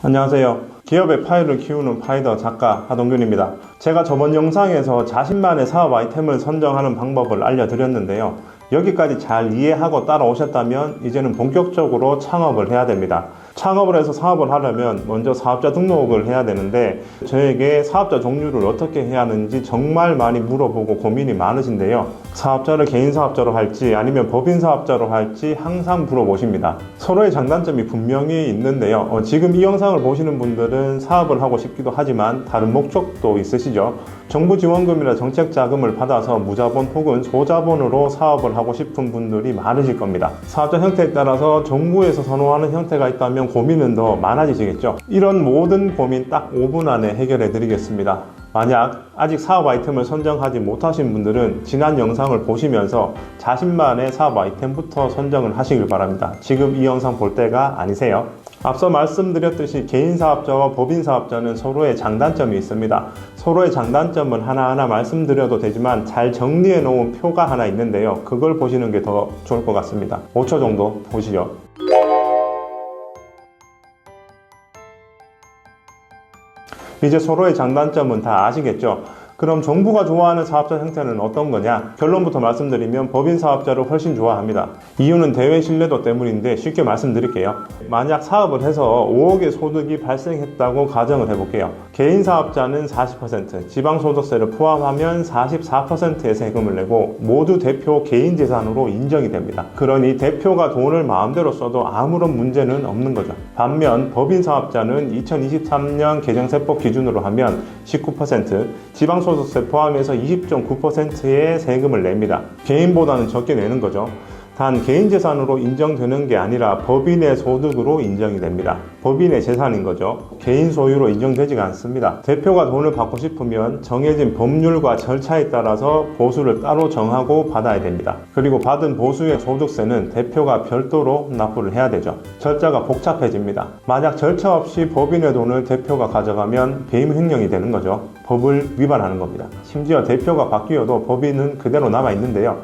안녕하세요. 기업의 파일을 키우는 파이더 작가 하동균입니다. 제가 저번 영상에서 자신만의 사업 아이템을 선정하는 방법을 알려드렸는데요. 여기까지 잘 이해하고 따라오셨다면 이제는 본격적으로 창업을 해야 됩니다. 창업을 해서 사업을 하려면 먼저 사업자 등록을 해야 되는데 저에게 사업자 종류를 어떻게 해야 하는지 정말 많이 물어보고 고민이 많으신데요. 사업자를 개인 사업자로 할지 아니면 법인 사업자로 할지 항상 물어보십니다. 서로의 장단점이 분명히 있는데요. 지금 이 영상을 보시는 분들은 사업을 하고 싶기도 하지만 다른 목적도 있으시죠. 정부 지원금이나 정책 자금을 받아서 무자본 혹은 소자본으로 사업을 하고 싶은 분들이 많으실 겁니다. 사업자 형태에 따라서 정부에서 선호하는 형태가 있다면 고민은 더 많아지시겠죠. 이런 모든 고민 딱 5분 안에 해결해 드리겠습니다. 만약 아직 사업 아이템을 선정하지 못하신 분들은 지난 영상을 보시면서 자신만의 사업 아이템부터 선정을 하시길 바랍니다. 지금 이 영상 볼 때가 아니세요. 앞서 말씀드렸듯이 개인 사업자와 법인 사업자는 서로의 장단점이 있습니다. 서로의 장단점을 하나하나 말씀드려도 되지만 잘 정리해 놓은 표가 하나 있는데요. 그걸 보시는 게 더 좋을 것 같습니다. 5초 정도 보시죠. 이제 서로의 장단점은 다 아시겠죠? 그럼 정부가 좋아하는 사업자 형태는 어떤 거냐? 결론부터 말씀드리면 법인 사업자를 훨씬 좋아합니다. 이유는 대외 신뢰도 때문인데 쉽게 말씀드릴게요. 만약 사업을 해서 5억의 소득이 발생했다고 가정을 해볼게요. 개인 사업자는 40%, 지방소득세를 포함하면 44%의 세금을 내고 모두 대표 개인 재산으로 인정이 됩니다. 그러니 대표가 돈을 마음대로 써도 아무런 문제는 없는 거죠. 반면 법인 사업자는 2023년 개정세법 기준으로 하면 19%, 지방소득세 포함해서 20.9%의 세금을 냅니다. 개인보다는 적게 내는 거죠. 단 개인 재산으로 인정되는 게 아니라 법인의 소득으로 인정이 됩니다. 법인의 재산인 거죠. 개인 소유로 인정되지가 않습니다. 대표가 돈을 받고 싶으면 정해진 법률과 절차에 따라서 보수를 따로 정하고 받아야 됩니다. 그리고 받은 보수의 소득세는 대표가 별도로 납부를 해야 되죠. 절차가 복잡해집니다. 만약 절차 없이 법인의 돈을 대표가 가져가면 배임 횡령이 되는 거죠. 법을 위반하는 겁니다. 심지어 대표가 바뀌어도 법인은 그대로 남아 있는데요.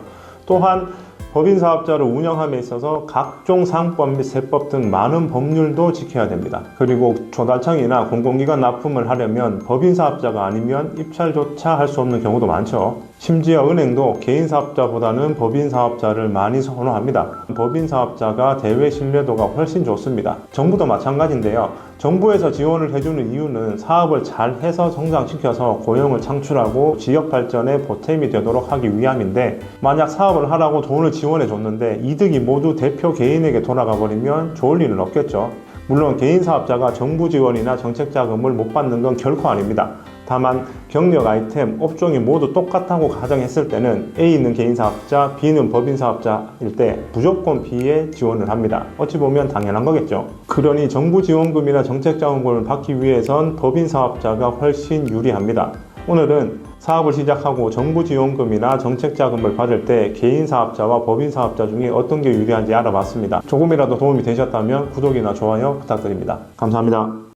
또한 법인 사업자를 운영함에 있어서 각종 상법 및 세법 등 많은 법률도 지켜야 됩니다. 그리고 조달청이나 공공기관 납품을 하려면 법인 사업자가 아니면 입찰조차 할 수 없는 경우도 많죠. 심지어 은행도 개인 사업자보다는 법인 사업자를 많이 선호합니다. 법인 사업자가 대외 신뢰도가 훨씬 좋습니다. 정부도 마찬가지인데요. 정부에서 지원을 해주는 이유는 사업을 잘 해서 성장시켜서 고용을 창출하고 지역 발전에 보탬이 되도록 하기 위함인데 만약 사업을 하라고 돈을 지원해 줬는데 이득이 모두 대표 개인에게 돌아가 버리면 좋을 일은 없겠죠. 물론 개인 사업자가 정부 지원이나 정책 자금을 못 받는 건 결코 아닙니다. 다만 경력 아이템, 업종이 모두 똑같다고 가정했을 때는 A는 개인 사업자, B는 법인 사업자일 때 무조건 B에 지원을 합니다. 어찌 보면 당연한 거겠죠. 그러니 정부 지원금이나 정책 자금을 받기 위해선 법인 사업자가 훨씬 유리합니다. 오늘은 사업을 시작하고 정부 지원금이나 정책 자금을 받을 때 개인 사업자와 법인 사업자 중에 어떤 게 유리한지 알아봤습니다. 조금이라도 도움이 되셨다면 구독이나 좋아요 부탁드립니다. 감사합니다.